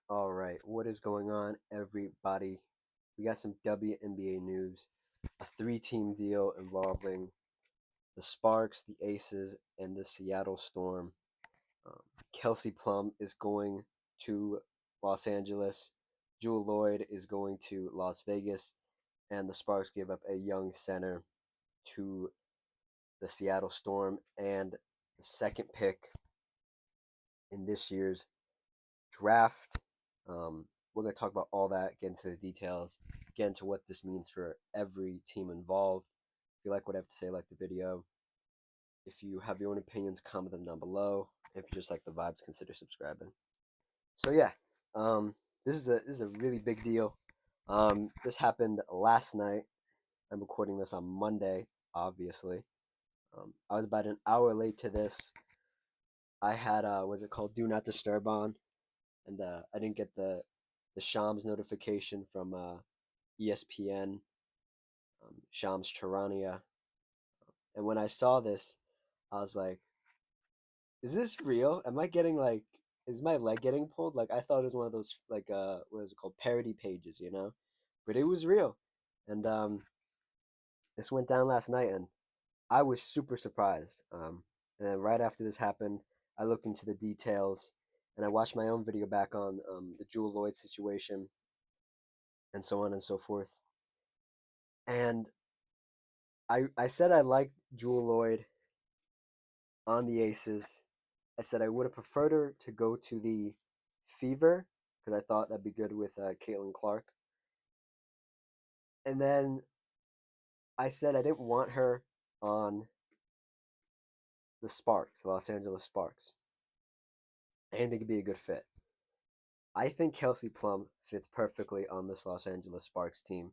All right, what is going on, everybody? We got some WNBA news. A three-team deal involving the Sparks, the Aces, and the Seattle Storm. Um, Kelsey Plum is going to Los Angeles. Jewell Loyd is going to Las Vegas, and the Sparks gave up a young center to the Seattle Storm and the second pick in this year's draft. We're going to talk about all that, get into the details, get into what this means for every team involved. If you like what I have to say, like the video. If you have your own opinions, comment them down below. If you just like the vibes, consider subscribing. So yeah, um, this is a really big deal. This happened last night. I'm recording this on Monday, obviously. I was about an hour late to this. I had what's it called, Do Not Disturb on, and I didn't get the Shams notification from ESPN, Shams Charania. And when I saw this, I was like, "Is this real? Am I getting like, is my leg getting pulled?" Like I thought it was one of those like what is it called, parody pages, you know? But it was real, and this went down last night, and I was super surprised. And then right after this happened, I looked into the details, and I watched my own video back on the Jewell Loyd situation, and so on and so forth. And I said I liked Jewell Loyd on the Aces. I said I would have preferred her to go to the Fever because I thought that'd be good with Caitlin Clark. And then I said I didn't want her on the Sparks, the Los Angeles Sparks. I didn't think it'd be a good fit. I think Kelsey Plum fits perfectly on this Los Angeles Sparks team.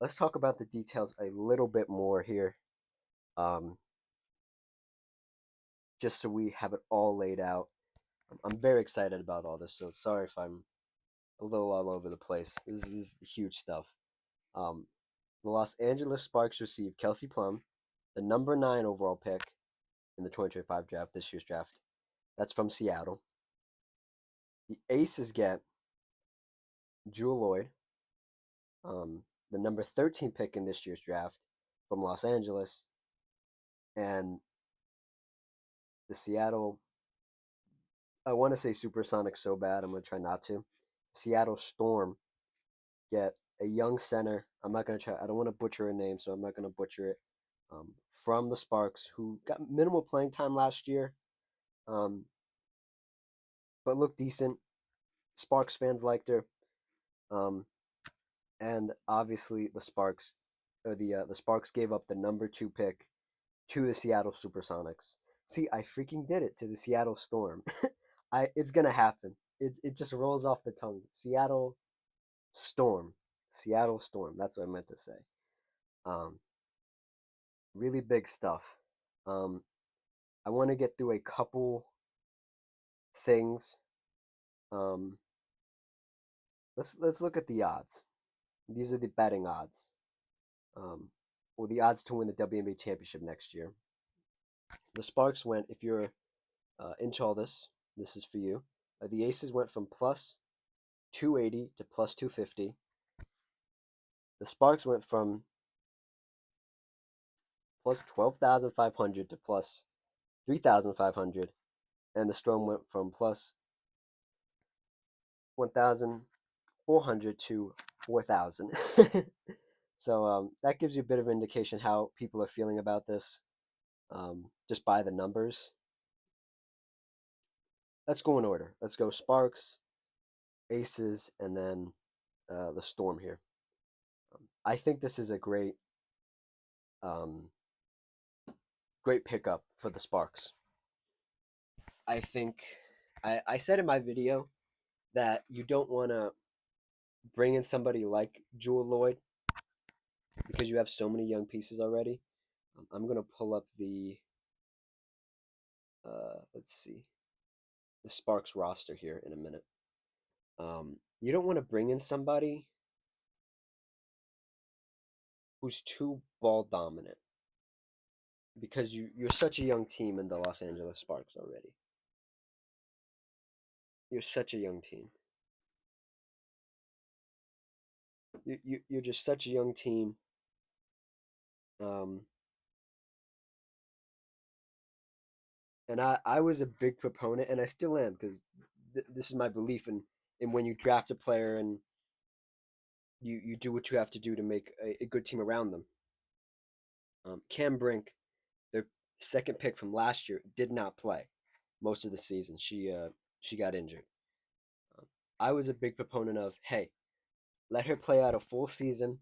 Let's talk about the details a little bit more here, um, just so we have it all laid out. I'm very excited about all this, so sorry if I'm a little all over the place. This is huge stuff. Um, the Los Angeles Sparks received Kelsey Plum, the number 9 overall pick in the 2025 draft, this year's draft. That's from Seattle. The Aces get Jewell Loyd, the number 13 pick in this year's draft from Los Angeles, and the Seattle. I want to say Supersonics so bad. I'm going to try not to. Seattle Storm get a young center. I'm not going to try. I don't want to butcher a name, so I'm not going to butcher it. From the Sparks, who got minimal playing time last year, um, but looked decent. Sparks fans liked her, um, and obviously the Sparks gave up the number 2 pick to the Seattle Supersonics. See, I freaking did it to the Seattle Storm. It's gonna happen. It just rolls off the tongue. Storm, Seattle Storm. That's what I meant to say. Um, really big stuff. Um, I want to get through a couple things. Um, let's look at the odds. These are the betting odds. Or the odds to win the WNBA championship next year. The Sparks went. If you're into all this, this is for you. The Aces went from plus 280 to plus 250. The Sparks went from plus 12,500 to plus 3,500, and the Storm went from plus 1,400 to 4,000. So that gives you a bit of indication how people are feeling about this, just by the numbers. Let's go in order. Let's go Sparks, Aces, and then the Storm here. I think this is a um, great pickup for the Sparks. I think I said in my video that you don't want to bring in somebody like Jewell Loyd because you have so many young pieces already. I'm gonna pull up the let's see, the Sparks roster here in a minute. You don't want to bring in somebody who's too ball dominant because you're such a young team in the Los Angeles Sparks already. You're such a young team. You're just such a young team. Um, and I was a big proponent, and I still am, because this is my belief in when you draft a player and you do what you have to do to make a good team around them. Cam Brink, their second pick from last year, did not play most of the season. She got injured. Um, I was a big proponent of, hey, let her play out a full season,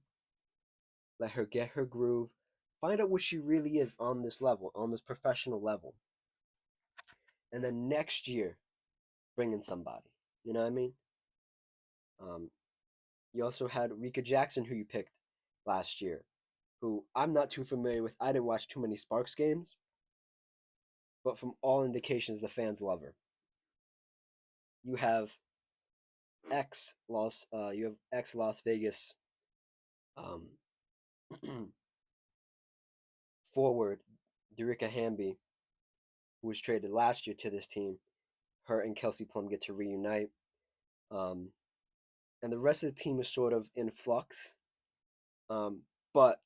let her get her groove, find out what she really is on this level, on this professional level, and then next year bring in somebody. You know what I mean? Um, you also had Rika Jackson, who you picked last year, who I'm not too familiar with. I didn't watch too many Sparks games, but from all indications, the fans love her. You have ex Las Vegas um, forward Derica Hamby, who was traded last year to this team. Her and Kelsey Plum get to reunite, um, and the rest of the team is sort of in flux. But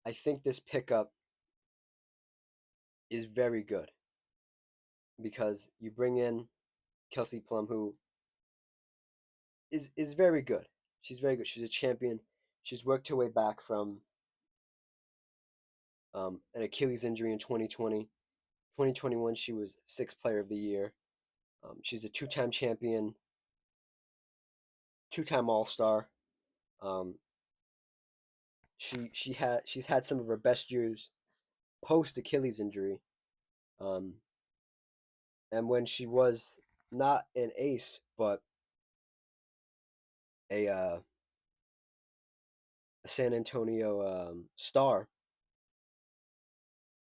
I think this pickup is very good because you bring in Kelsey Plum, who is very good. She's very good. She's a champion. She's worked her way back from an Achilles injury in 2020. 2021, she was sixth player of the year. She's a two-time champion, two-time All-Star. Um, she's had some of her best years post Achilles injury. Um, and when she was not an ace but a San Antonio star,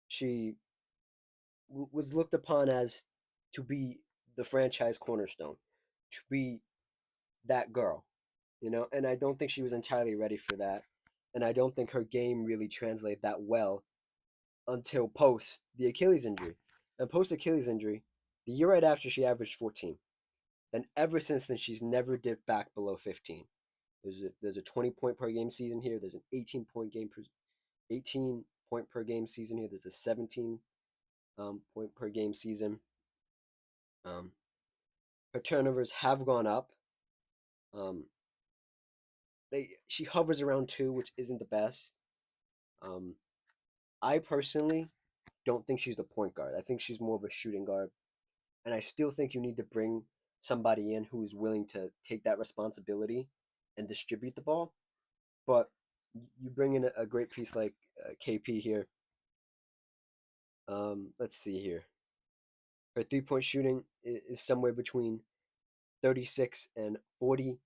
she was looked upon as to be the franchise cornerstone, to be that girl, you know. And I don't think she was entirely ready for that, and I don't think her game really translated that well until post the Achilles injury. And post Achilles injury, the year right after, she averaged 14. And ever since then, she's never dipped back below 15. There's a 20 point per game season here. There's an 18 point per game season here. There's a 17 point per game season. Um, her turnovers have gone up. Um, she hovers around 2, which isn't the best. Um, I personally don't think she's the point guard. I think she's more of a shooting guard, and I still think you need to bring somebody in who is willing to take that responsibility and distribute the ball. But you bring in a great piece like KP here. Let's see here. Her 3 point shooting is somewhere between 36 and 40,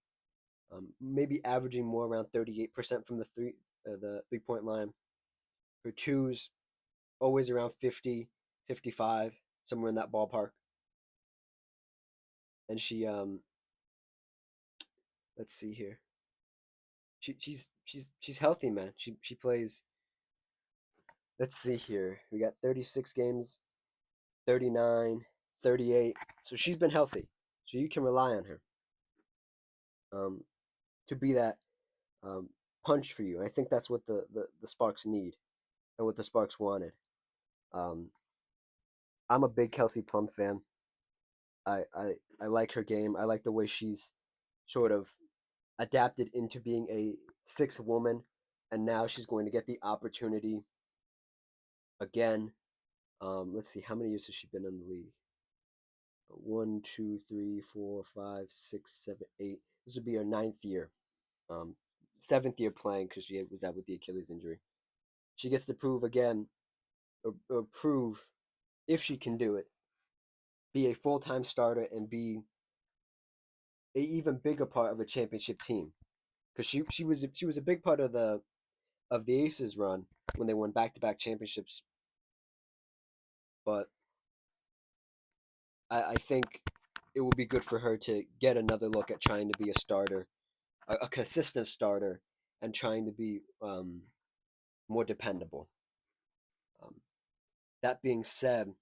maybe averaging more around 38% from the 3 point line. Her twos always around 50, 55, somewhere in that ballpark. And let's see here. She's healthy, man. She plays. Let's see here. We got 36 games, 39, 38. So she's been healthy. So you can rely on her um, to be that um, punch for you. And I think that's what the Sparks need and what the Sparks wanted. Um, I'm a big Kelsey Plum fan. I like her game. I like the way she's sort of adapted into being a sixth woman, and now she's going to get the opportunity again. Let's see, how many years has she been in the league? One, two, three, four, five, six, seven, eight. This would be her ninth year. Um, seventh year playing because she was out with the Achilles injury. She gets to prove again, or prove if she can do it, be a full time starter and be a even bigger part of a championship team. Because she was a big part of the Aces run when they won back to back championships. But I think it will be good for her to get another look at trying to be a starter, a consistent starter, and trying to be more dependable. Um, that being said,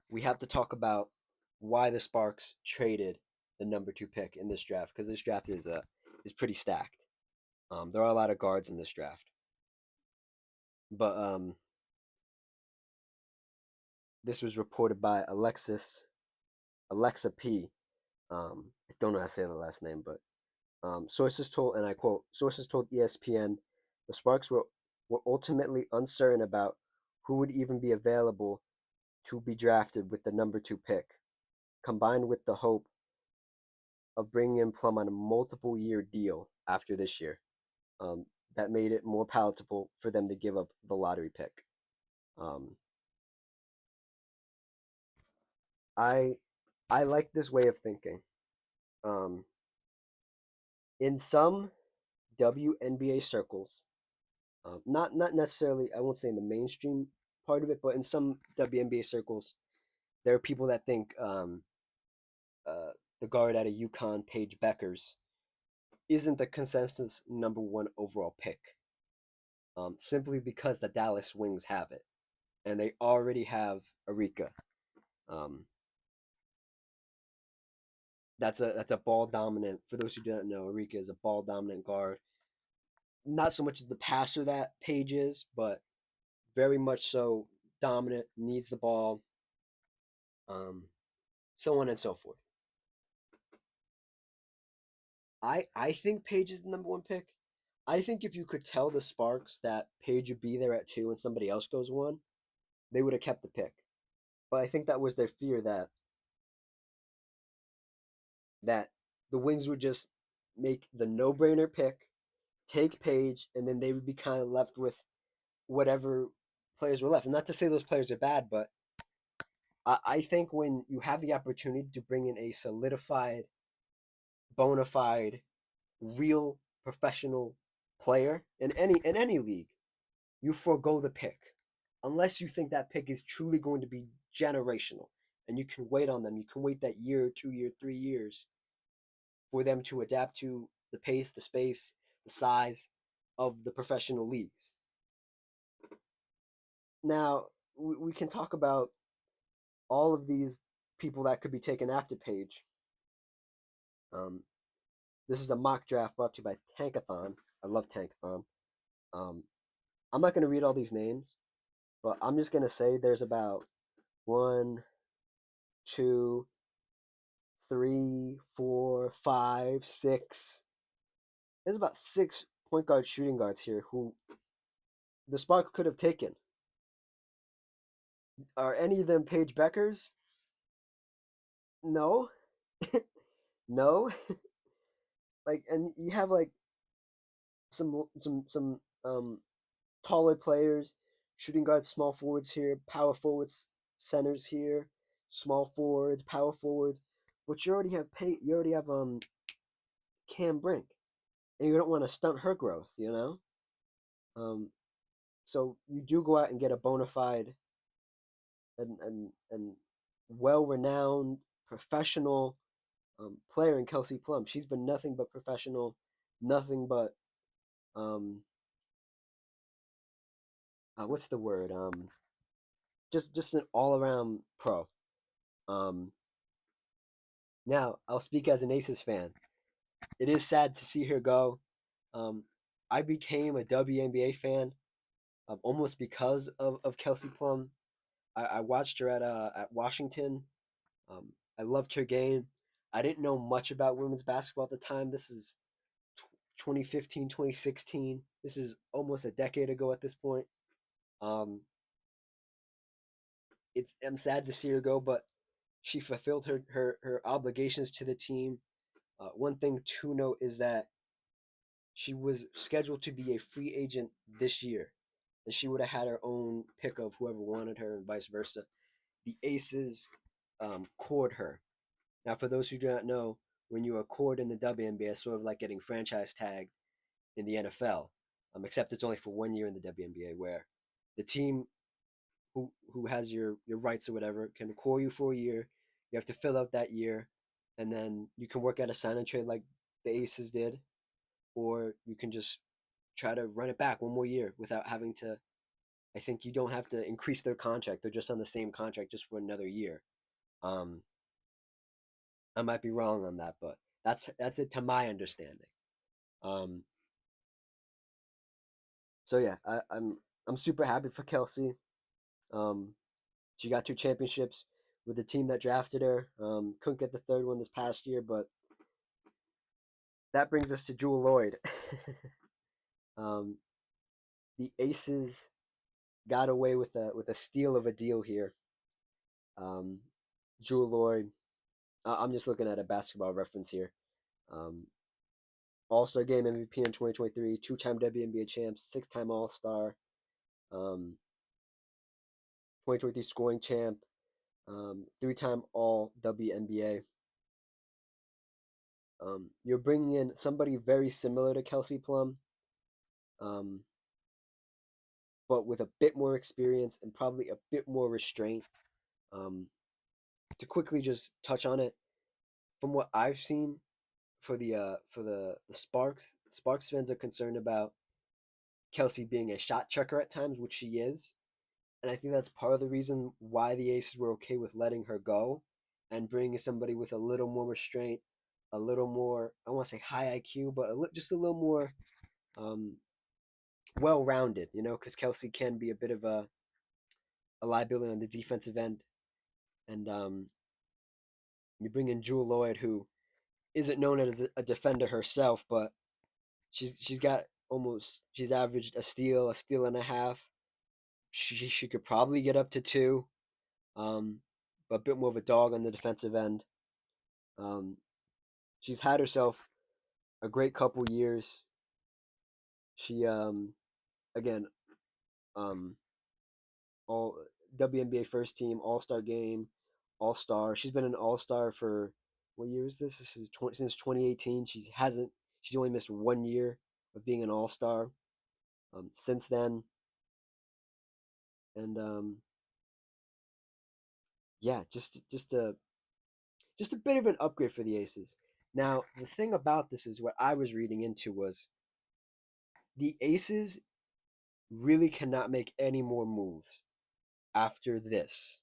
we have to talk about why the Sparks traded the number 2 pick in this draft, because this draft is pretty stacked. There are a lot of guards in this draft, but this was reported by Alexa P. I don't know how to say the last name, but sources told, and I quote, sources told ESPN the Sparks were ultimately uncertain about who would even be available to be drafted with the number two pick, combined with the hope of bringing in Plum on a multiple year deal after this year. Um, that made it more palatable for them to give up the lottery pick. Um, I I like this way of thinking. Um, in some WNBA circles, not necessarily, I won't say in the mainstream part of it, but in some WNBA circles, there are people that think uh, the guard out of UConn, Paige Beckers, isn't the consensus number one overall pick, simply because the Dallas Wings have it, and they already have Arika. Um, that's a ball dominant. For those who don't know, Arika is a ball dominant guard. Not so much the passer that Paige is, but very much so dominant. Needs the ball, um, so on and so forth. I think Paige is the number one pick. I think if you could tell the Sparks that Paige would be there at two and somebody else goes one, they would have kept the pick. But I think that was their fear that the Wings would just make the no brainer pick, take Paige, and then they would be kind of left with whatever players were left. And not to say those players are bad, but I think when you have the opportunity to bring in a solidified, bona fide, real professional player in any league, you forego the pick unless you think that pick is truly going to be generational and you can wait on them. You can wait that year, 2 year, 3 years for them to adapt to the pace, the space, the size of the professional leagues. Now, we can talk about all of these people that could be taken after Page. Um, this is a mock draft brought to you by Tankathon. I love Tankathon. Um, I'm not going to read all these names, but I'm just going to say there's about one, two, three, four, five, six. There's about six point guard shooting guards here who the Spark could have taken. Are any of them Paige Beckers? No, no. Like, and you have like some taller players, shooting guards, small forwards here, power forwards, centers here, small forwards, power forwards. But you already have Cam Brink, and you don't want to stunt her growth, you know. Um, so you do go out and get a bona fide and well renowned professional player in Kelsey Plum. She's been nothing but professional, nothing but um, what's the word? Just an all around pro. Um, Now I'll speak as an Aces fan. It is sad to see her go. Um, I became a WNBA fan almost because of Kelsey Plum. I watched her at Washington. Um, I loved her game. I didn't know much about women's basketball at the time. This is 2015, 2016. This is almost a decade ago at this point. Um, I'm sad to see her go, but she fulfilled her obligations to the team. One thing to note is that she was scheduled to be a free agent this year, and she would have had her own pick of whoever wanted her, and vice versa. The Aces cored her. Now, for those who do not know, when you are cored in the WNBA, it's sort of like getting franchise tagged in the NFL, except it's only for 1 year in the WNBA, where the team who has your rights or whatever can core you for a year. You have to fill out that year, and then you can work at a sign and trade like the Aces did, or you can just try to run it back one more year without having to. I think you don't have to increase their contract; they're just on the same contract just for another year. Um, I might be wrong on that, but that's it to my understanding. Um, So yeah, I'm super happy for Kelsey. Um, she got two championships with the team that drafted her. Couldn't get the third one this past year, but that brings us to Jewell Loyd. um, the Aces got away with a steal of a deal here. Um, Jewell Loyd. I'm just looking at a basketball reference here. Um, All Star Game MVP in 2023, two-time WNBA champ, six-time All Star, 2023 scoring champ, three-time All WNBA. You're bringing in somebody very similar to Kelsey Plum, um, but with a bit more experience and probably a bit more restraint. Um, to quickly just touch on it, from what I've seen for the Sparks fans are concerned about Kelsey being a shot checker at times, which she is, and I think that's part of the reason why the Aces were okay with letting her go and bringing somebody with a little more restraint, a little more, I want to say high IQ, but just a little more um, well rounded, because Kelsey can be a bit of a liability on the defensive end. And you bring in Jewell Loyd, who isn't known as a defender herself, but she's averaged a steal and a half. She could probably get up to two, um, but a bit more of a dog on the defensive end. Um, she's had herself a great couple years. She again um all WNBA first team, All Star game, All Star. She's been an All Star for what year is this? This is since 2018. She's only missed 1 year of being an All Star since then, and yeah, just a bit of an upgrade for the Aces. Now, the thing about this is what I was reading into was the Aces really cannot make any more moves after this,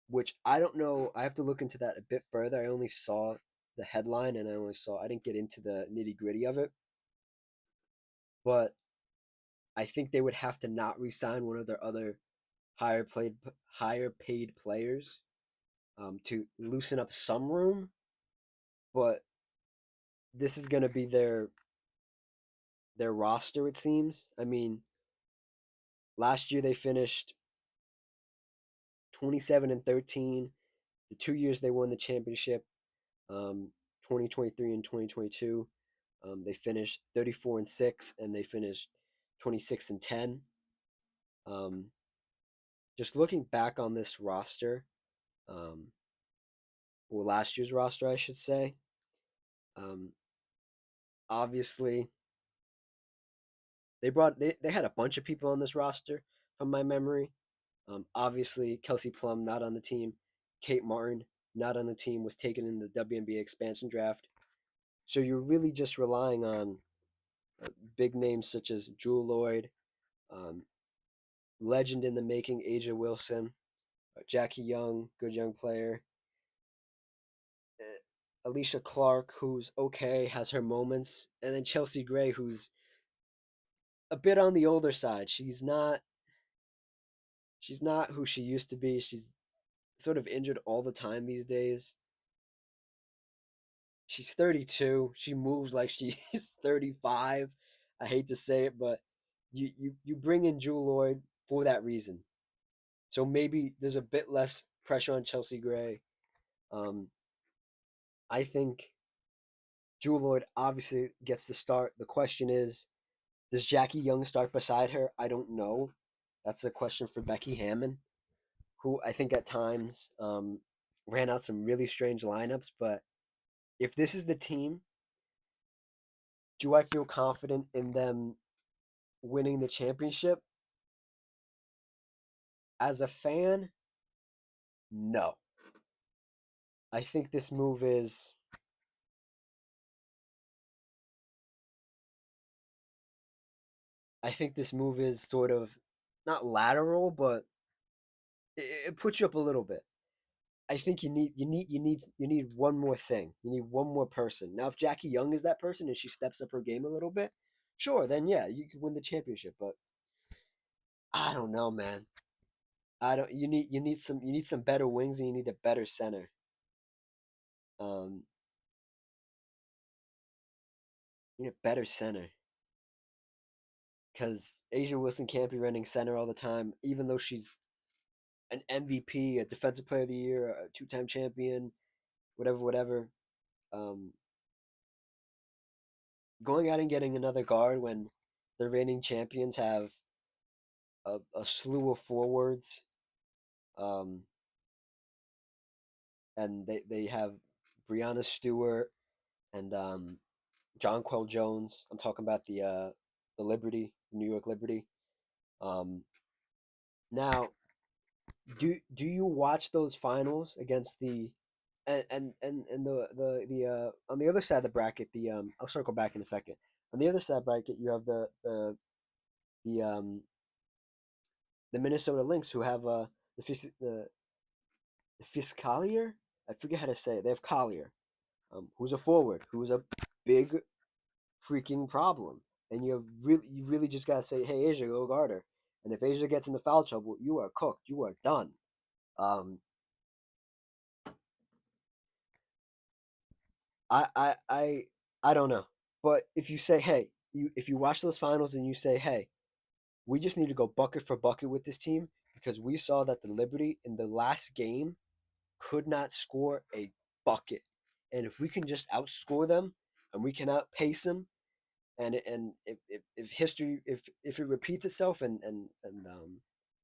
which I don't know. I have to look into that a bit further. I only saw the headline and I didn't get into the nitty gritty of it. But I think they would have to not resign one of their other higher played, higher paid players to loosen up some room. But this is going to be their roster. It seems. I mean, last year they finished 27-13. The 2 years they won the championship, um, 2023 and 2022. They finished 34-6, and they finished 26-10. Um, just looking back on this roster, um, well, last year's roster, I should say. Um, Obviously, they had a bunch of people on this roster from my memory. Obviously, Kelsey Plum not on the team, Kate Martin not on the team, was taken in the WNBA expansion draft. So you're really just relying on big names such as Jewell Loyd, um, legend in the making Aja Wilson, Jackie Young, good young player, Alicia Clark, who's okay, has her moments, and then Chelsea Gray, who's a bit on the older side. She's not who she used to be. She's sort of injured all the time these days. She's 32. She moves like she's 35. I hate to say it, but you bring in Jewell Loyd for that reason. So maybe there's a bit less pressure on Chelsea Gray. Um, I think Jewell Loyd obviously gets the start. The question is, does Jackie Young start beside her? I don't know. That's a question for Becky Hammon, who I think at times ran out some really strange lineups. But if this is the team, do I feel confident in them winning the championship? As a fan, no. I think this move is. I think this move is sort of not lateral, but it puts you up a little bit. I think you need one more thing. You need one more person. Now, if Jackie Young is that person and she steps up her game a little bit, sure, then yeah, you could win the championship. But I don't know, man. I don't. You need some better wings and you need a better center. Um, you need a better center because Asia Wilson can't be running center all the time, even though she's an MVP, a Defensive Player of the Year, a two-time champion, whatever, whatever. Um, Going out and getting another guard when the reigning champions have a slew of forwards, um, and they have Brianna Stewart and Jonquel Jones. I'm talking about the Liberty, New York Liberty. Um, Now, do you watch those finals against the and the on the other side of the bracket, the I'll circle back in a second. On the other side of the bracket, you have the the Minnesota Lynx, who have the Fiscalier. I forget how to say it. They have Collier, who's a forward, who's a big freaking problem. And you really just gotta say, hey Asia, go guard her. And if Asia gets into foul trouble, you are cooked. You are done. Um, I I I I don't know. But if you say, hey, if you watch those finals and you say, hey, we just need to go bucket for bucket with this team because we saw that the Liberty in the last game could not score a bucket. And if we can just outscore them and we can outpace them, and if history if it repeats itself and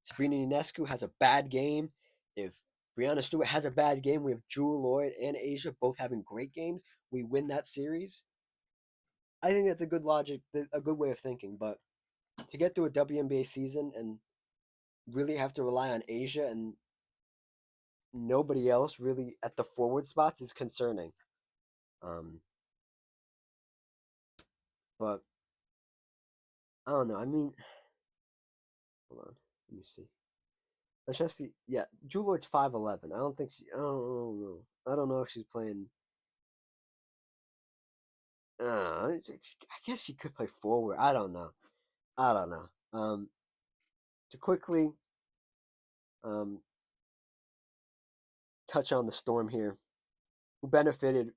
Sabrina Ionescu has a bad game, if Brianna Stewart has a bad game, we have Jewell Loyd and Asia both having great games, we win that series. I think that's a good logic, a good way of thinking. But to get through a WNBA season and really have to rely on Asia and nobody else really at the forward spots is concerning. Um, but I don't know. I mean, hold on, let me see. Let's just see. Yeah, Jewell Loyd's 5'11". I don't think she. I don't know. I don't know if she's playing. I guess she could play forward. I don't know. I don't know. To quickly um touch on the Storm here, who benefited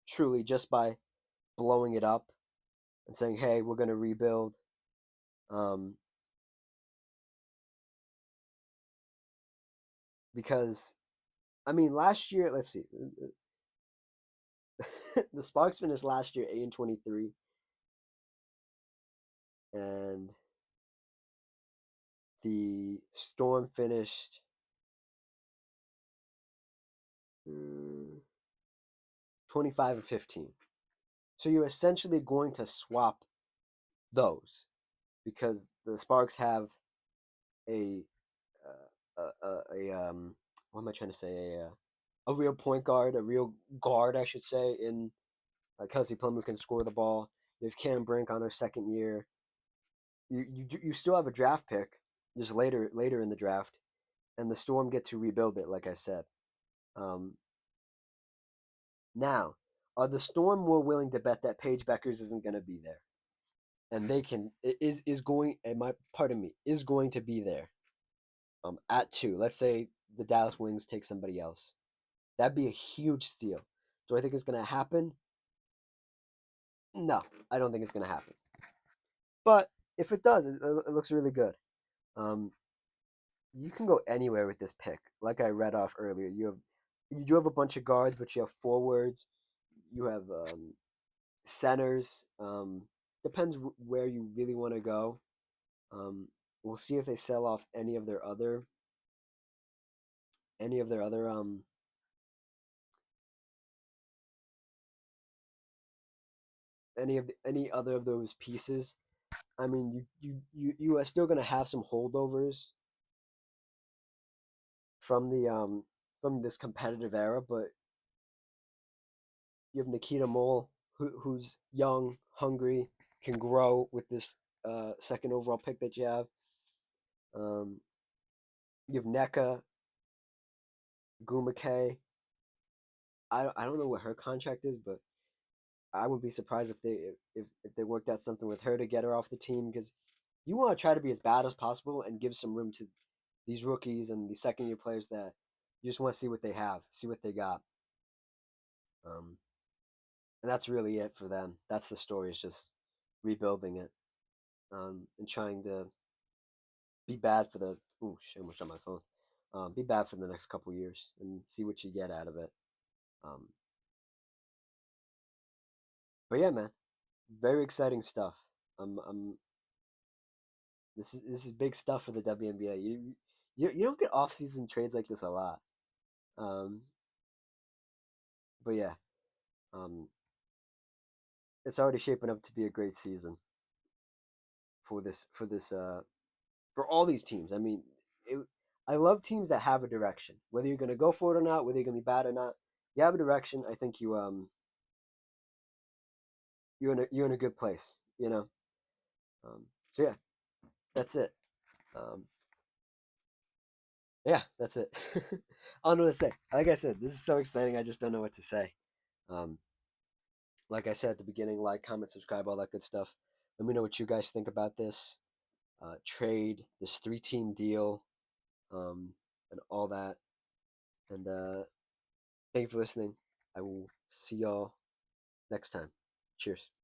truly just by blowing it up and saying, "Hey, we're gonna rebuild." Um, because I mean, last year, let's see, the Sparks finished last year 8-23, and the Storm finished 25-15. So you're essentially going to swap those because the Sparks have a what am I trying to say, a real point guard, a real guard, I should say, in Kelsey Plum, who can score the ball. You have Cam Brink on her second year. You still have a draft pick just later in the draft, and the Storm get to rebuild it, like I said. Um, Now, are the Storm more willing to bet that Paige Beckers isn't going to be there, and they can is going? And my pardon me is going to be there. At two. Let's say the Dallas Wings take somebody else. That'd be a huge steal. Do I think it's going to happen? No, I don't think it's going to happen. But if it does, it looks really good. Um, you can go anywhere with this pick. Like I read off earlier, you do have a bunch of guards, but you have forwards. You have centers. Depends where you really want to go. Um, we'll see if they sell off any of their other any other of those pieces. I mean, you are still gonna have some holdovers from the from this competitive era, but you have Nikita Mole, who's young, hungry, can grow with this second overall pick that you have. Um, you have NECA, Gumake. I don't know what her contract is, but I wouldn't be surprised if they worked out something with her to get her off the team because you want to try to be as bad as possible and give some room to these rookies and these second year players that you just want to see what they have, see what they got. Um, and that's really it for them. That's the story. Is just rebuilding it and trying to be bad for the. Oh shit! Almost on my phone. Be bad for the next couple years and see what you get out of it. Um, but yeah, man, very exciting stuff. I'm this is big stuff for the WNBA. You don't get off season trades like this a lot. Um, but yeah, um, it's already shaping up to be a great season for for all these teams. I mean, it, I love teams that have a direction. Whether you're gonna go for it or not, whether you're gonna be bad or not, you have a direction. I think you're in a good place. You know. So yeah, that's it. Um, yeah, that's it. I don't know what to say. Like I said, this is so exciting. I just don't know what to say. Um, like I said at the beginning, like, comment, subscribe, all that good stuff. Let me know what you guys think about this trade, this three-team deal, and all that. And thank you for listening. I will see y'all next time. Cheers.